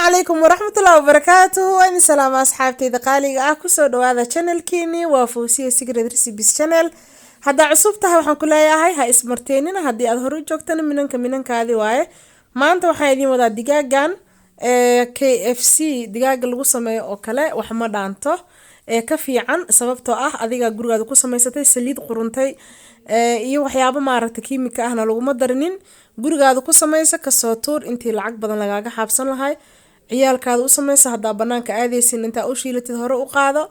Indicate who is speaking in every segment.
Speaker 1: عليكم ورحمة الله وبركاته. وإن سلام أصحابتي دقالي كسو هذا channel كيني وفوسية سيكريت ريسيبيز channel. هدا عصوبتها waxaan ku leeyahay ha ismarteenina hadii aad hore u joogtana minankaadi waaye maanta waxaan idin wadaa digaagan KFC digaaga lagu sameeyo oo kale wax ma dhaanto ka fiican sababtoo ah adiga gurigaada ku samaysatay saliid quruntay iyo waxyaabo maaragtay kiimika ahna laguma darinin gurigaada ku samaysa ka soo tuur intii lacag badan lagaaga xaabsan lahay ciyaalkaada u samaysa hadaa banaanka aadaysin inta u shiilatid hore u qaado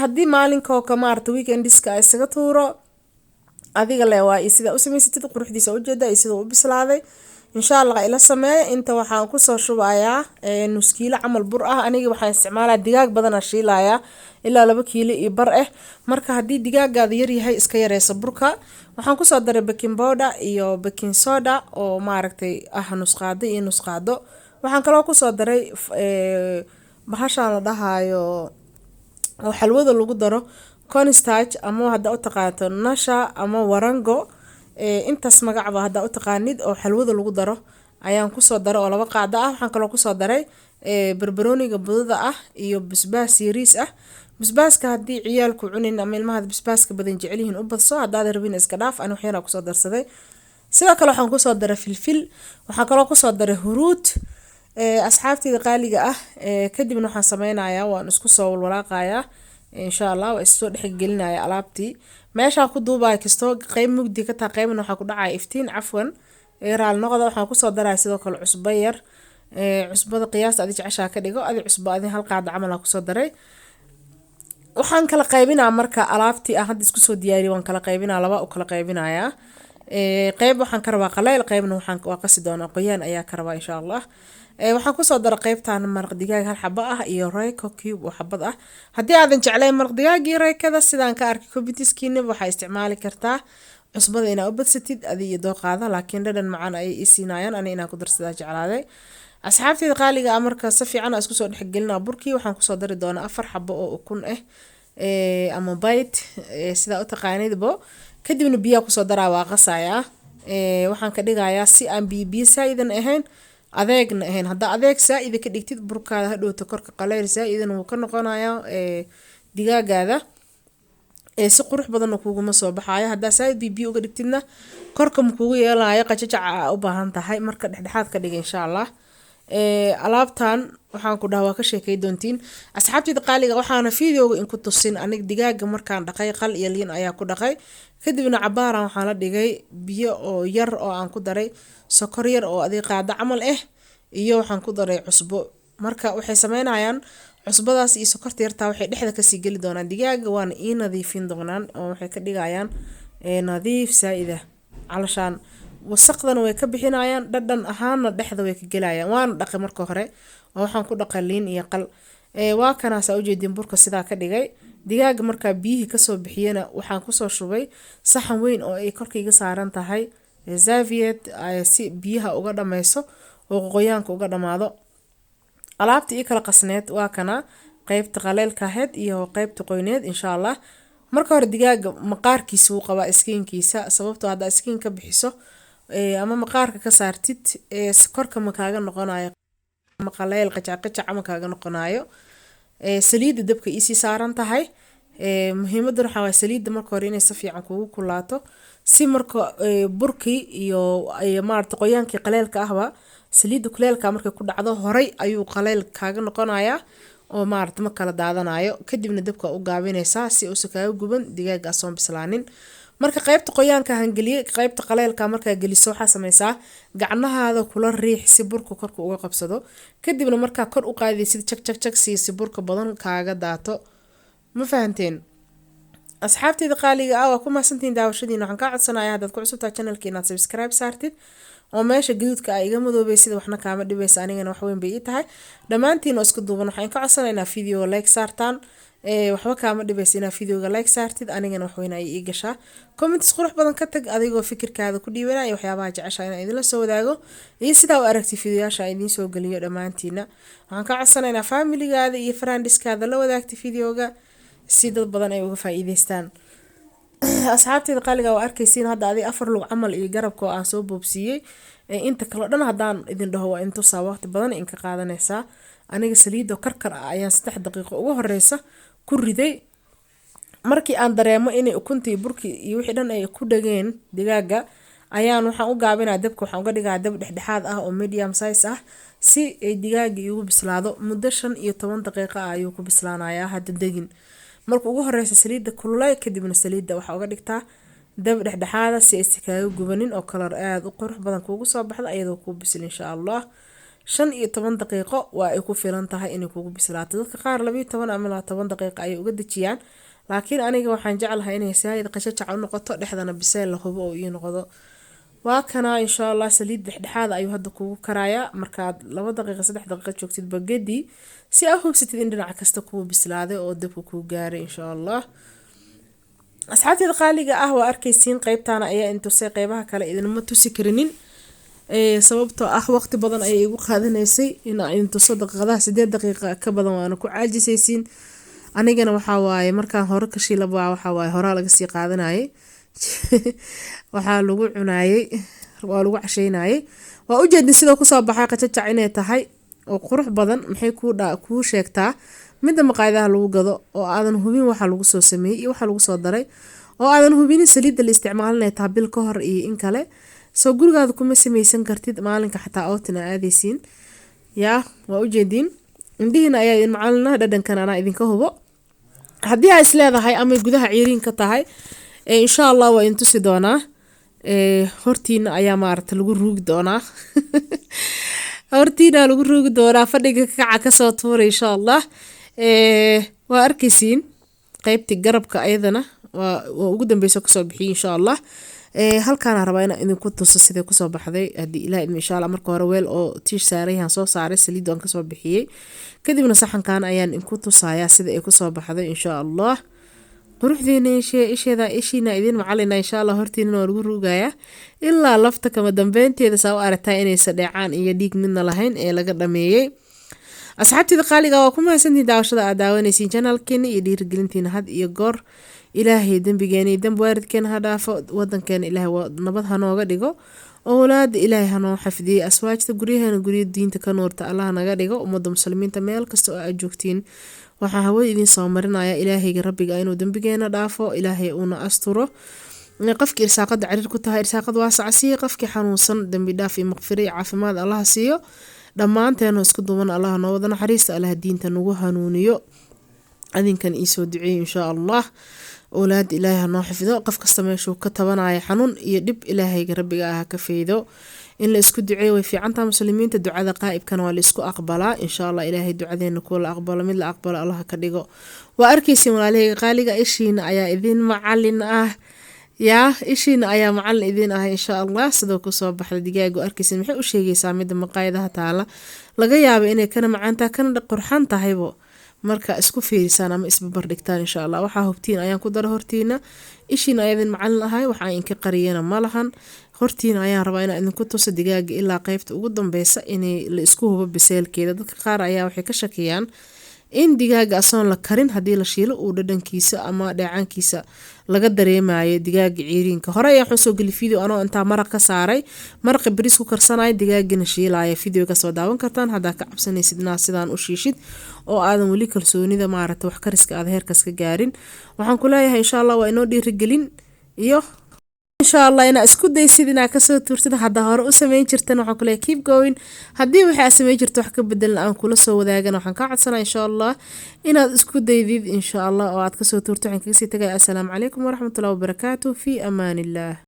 Speaker 1: haddii maalinka oo ka maaragtay weekendiska isaga tuuro adiga le waa sida u samaysatid quruxdiisa u jeeda sida u bislaaday insha Allah ila sameey inta waxaan ku soo shubayaa nus kiilo camal bur ah aniga waxaan isticmaalaa digaag badan shiilaya ilaa 2 kiilo iyo bar ah marka hadii digaagaada yar yahay iska yareysa burka waxaan ku soo daray baking powder iyo baking soda oo maaragtay nus qaado iyo nus qaado waxaan kaloo ku soo daray bahashaan la dhahayo oo xalwada lagu daro cornstarch ama hadda u taqaanto nasha ama warango intaas magacba hadda u taqaanid oo xalwada lagu daro ayaan ku soo daray oo 2 qaado ah waxaan kaloo ku soo daray barbarooniga budada ah iyo basbaas yariis ah basbaaska hadii ciyaalku cunin ama ilmaha basbaaska badan jecel yihiin u badso haddaad rabin iska dhaaf aan waxyana ku soo darsaday sidoo kale waxaan ku soo daray filfil waxaan kaloo ku soo daray huruud asxaabtayda qaaliga ah kadibna waxaan sameynayaa waan isku soo walwalaaqayaa insha Allah waa isoo dhexgelinaya alaabtii meesha ku duubay kasto qayb mugdi ka taa qaybna waxa ku dhacay iftiin afwan raal noqdo waxaan ku soo daray sidoo kale cusbo yar cusbada qiyaas adii jecesha ka dhigo adii cusbo adii hal qaad camal ku soo daray waxaan kala qaybinaa marka alaabtii aan hadda isku soo diyaariyay waan kala qaybinaa laba u kala qaybinayaa qayb waxaan ka rabaa qaleel qaybna waxaan waa qasi doonaa qoyaan ayaa ka rabaa insha Allah waxaan ku soo daray qaybtaan maraq digaag hal xabo ah iyo Royco cube oo xabad ah hadii aadan jeclayn maraq digaag iyo Roykada sidaan ka arkay kubitiskiina waxa isticmaali kartaa cusbada ina u badsatid adii dooqaada laakiin dhadhan macaan ay isiinayaan ina ku darsadaa jeclaaday asxaabtayda qaaliga marka si fiican isku soo dhexgelinaa burkii waxaan ku soo dari doonaa 4 xabo oo ukun ah ama bite sida u taqaanidbo kadibna biyo ku soo daraa waa qasaya waxaan ka dhigayaa si aan biyo saayidan ahayn adeegna ahayn hadda adeeg saayid ka dhigtid burkaada hadhowto korka qaleel saayidan uu ka noqonayaa digaagaada si qurux badan kuugu ma soo baxayo hadda saayid biyo uga dhigtidna korka ma kuugu yeelaayo qajajac u baahan tahay marka dhexdhexaad ka dhig insha Allah alaabtan waxaan ku dhahaa ka sheekay doontiin asxaabtayda qaaliga waxaana fiidiyowga in ku tusin anig digaaga markaan dhaqay qal iyo liin ayaa ku dhaqay kadibna cabaaran waxaan la dhigay biyo oo yar oo aan ku daray sokor yar oo adii qaada camal ah iyo waxaan ku daray cusbo marka waxay sameynayaan cusbadaas iyo sokorta yarta waxay dhexda ka sii gali doonaan digaaga waana nadiifin doonaan oo waxay ka dhigayaan nadiif saa'ida calashaan wasaqdan way ka bixinayaan dhadhan ahaana dhexda way ka galayaan waan dhaqay marka hore oo waxaan ku dhaqay liin iyo qal waa kana saa u jeedin burka sidaa ka dhigay digaaga marka biyihi ka soo bixiyana waxaan ku soo shubay saxan weyn oo ay korkayga saaran tahay Xaviet si biyaha uga dhamayso oo qoyaanka uga dhamaado alaabtii kala qasneed waa kana qaybta qaleelka ahayd iyo qaybta qoyneed insha Allah marka hore digaaga maqaarkiisa uu qabaa iskiinkiisa sababtoo hadda iskiin ka bixiso ama maqaarka ka saartid korka ma kaaga noqonayo maqaleel qajac ama kaaga noqonayo saliida dabka isi saaran tahay muhiimaddu waxa waa saliida marka hore inay si fiican kugu kulaato si marka burkii iyo maarta qoyaankii qaleelka ahba saliida kuleelka markay ku dhacdo horay ayuu qaleel kaaga noqonayaa oo maarta ma kala daadanayo kadibna dabka u gaabinaysaa si uu sakaaga guban digaaga soo bislaanin marka qaybta qoyaanka hangaliyay qaybta qaleelka marka geliso waxa sameeysaa gacnahaada kula riix si burka korka uga qabsado kadibna marka kor u qaadaysid jak si burka badan kaaga daato ma fahanteen asxaabtayda qaaliga waa ku maasantiin daawashadiina waxaan ka codsanayaa haddaad ku cusubtaa channelka inaad subscribe saartid oo meesha gaduudka ay iga madoobaysid waxna kaama dhibaysa anigana wax weyn bay ii tahay dhammaantiin oo isku duuban waxaan ka codsanaynaa video like saartaan waxba kaama dhibaysa inaad videoga like saartid anigana wax weyn ay ii gashaa comments qurux badan ka tag adigoo fikirkaada ku dhiibanaya waxyaabaha jecesha inaan idinla soo wadaago iyo sidaa u aragtay videoyaasha aan idiin soo geliyo dhammaantiina waxaan ka codsanaynaa familigaada iyo friendskaada la wadaagtay videoga si dad badan ay uga faa'iideystaan asxaabtayda qaaliga waa arkaysiin hadda adii 4 lug camal iyo garabka aan soo boobsiiyay inta kale dhan haddaan idin dhaho waa intusaa waqti badan inka qaadanaysaa. aniga saliido karkar ah ayaan 3 daqiiqo ugu horeysa ku riday. markii aan dareemo inay ukuntii burkii iyo wixii dhan ay ku dhageen digaaga ayaan waxaan u gaabinaa dabka, waxaan uga dhigaa dab dhexdhexaad ah oo medium size ah si ay digaaga igu bislaado. muddo 15 daqiiqo ah ayuu ku bislaanayaa hadda degin. marka ugu horeysa saliidda kululay kadibna saliidda waxaa uga dhigtaa dab dhexdhexaada si ay kaaga gubanin oo kalar aad u qurux badan kuugu soo baxdo iyadoo kuu bisil insha Allah. 15 daqiiqo waa ay ku filan tahay inay kugu bislaato. dadka qaar 12 ama 10 daqiiqo ayay uga dejiyaan, laakiin aniga waxaan jeclahay inay saayid qashajac u noqoto dhexdana biseel la hubo oo ii noqdo. waa kana insha Allah saliid dhexdhexaad ayuu hadda kugu karayaa. markaad 2 daqiiqo 3 daqiiqo joogtid bagadi si aad hubsatid in dhinac kasta kugu bislaaday oo dabku ku gaaray insha Allah. asxaabtayda qaaliga ah waa arkaysiin qaybtaana ayaa intusay, qaybaha kale idinma tusi karinin sababtoo ah waqti badan ayay igu qaadanaysay in aan intuso daqiiqadaha 8 daqiiqo ka badan waana ku caajisaysiin. anigana waxaa waaye markaan hore ka shiilaba waxaa waaye horaa laga sii qaadanayay waxaa lagu cunaayay waa lagu cashaynayay. waa u jeedin sidoo kusoo baxay qajajac inay tahay oo qurux badan. maxay kuu sheegtaa midda maqaayadaha lagu gado oo aadan hubin waxa lagu soo sameeyay iyo waxa lagu soo daray, oo aadan hubin saliidda la isticmaalinay taa bil ka hor iyo in kale soo gurigaada kuma samaysan kartid maalinka xataa ootina aadaysiin. yaa waa u jeedin indhihiina ayaa idin macalina dhadhankan anaa idinka hubo. haddii aa is leedahay ama gudaha ciiriin ka tahay insha Allah waa intusi doonaa. hortiina ayaa maaragta lagu ruugi doonaa hortiina lagu ruugi doonaa fadhiga kaca kasoo tuura insha Allah. waa arkaysiin qaybtii garabka ayadana waa ugu dambeysa kasoo bixiyay insha Allah. halkaana rabaa inaan idinku tuso sidee kusoo baxday haddii ilaahay idin insha Allah. marka hore weel oo tiish saarayaan soo saaray saliid aan kasoo bixiyay, kadibna saxankan ayaan idinku tusayaa sida ay kusoo baxday insha Allah. quruxdeena ishiina idin macalina insha Allah. hortiina waa lagu ruugayaa ilaa lafta kama dambeynteeda saa u aragtaa inaysa dheecaan iyo dhiig midna lahayn ee laga dhameeyay. asxaabtayda qaaliga waa ku mahadsantihiin daawashada aad daawanaysiin channelkeena iyo dhiirigelintiina had iyo goor. ilaahay dembigeena iyo dembi waalidkeena ha dhaafo, wadankeena ilaahay nabad ha nooga dhigo, awlaada ilaahay ha noo xafdiyo, aswaajta guryaheena guryo diinta ka nuurta Allah naga dhigo. ummadda muslimiinta meel kasta oo aad joogtiin waxaan hawada idin soo marinaya ilaahayga rabbiga inuu dembigeena dhaafo, ilaahay uuna asturo. qofkii irsaaqada cariir ku tahay irsaaqad waasac siiyo, qofkii xanuunsan dembi dhaaf iyo maqfiro iyo caafimaad Allah siiyo. dhammaanteena isku duuban Allah noo wada naxariista, Allah diinta nagu hanuuniyo. adinkan iisoo duceeyo insha Allah. awlaad ilaahay ha noo xifdo, qof kasta meeshuu ka tabanaya xanuun iyo dhib ilaahayga rabbiga ah ka faydo. in la isku duceeyo way fiicantaa muslimiinta. ducada qaa'ibkana waa la isku aqbalaa insha Allah. ilaahay ducadeena kuwa la aqbalo mid la aqbalo Allah ka dhigo. waa arkaysiin walaalahayga qaaliga ishiina ayaa idin macalin ah. yaa ishiina ayaa macalin idin ah insha Allah. sidoo kusoo baxda digaagu arkaysiin maxay u sheegaysaa midda maqaayadaha taala laga yaabo inay kana macaantaa kana qurxan tahaybo. marka isku fiirisaan ama isbabar dhigtaan insha Allah. waxaa hubtiin ayaan ku dara hortiina. ishiina ayaa idin macalin ahay, waxaa inka qariyana ma lahan. hortiina ayaan rabaa inaan idinku tuso digaaga ilaa qaybta ugu dambeysa inay la isku hubo biseelkeeda. dadka qaar ayaa waxay ka shakiyaan in digaaga asoon la karin haddii la shiilo uu dhadhankiisa ama dheecaankiisa laga dareemayo digaaga ciiriinka. hore ayaan waxaan soo geli video anoo intaa maraq ka saaray, maraqi bariis ku karsanaya digaagina shiilaya. video kasoo daawan kartaan haddaa ka cabsanaysid inaad sidaan u shiishid oo aadan weli kalsoonida maaragta wax kariska aad heerkaas ka gaarin. waxaan ku leeyahay insha Allah waa inoo dhiirigelin iyo insha Allah inaa isku daysid inaa kasoo tuurtid. hadda hore u sameyn jirtan waxaan ku leeyahay keep going. haddii waxaa sameyn jirto wax ka bedelan aan kula soo wadaagan waxaan ka codsanaa insha Allah inaad isku daydid insha Allah oo aad kasoo tuurto. waxaan kaga sii tagay assalaamu calaykum waraxmatullahi wabarakaatuh. fi amaanillah.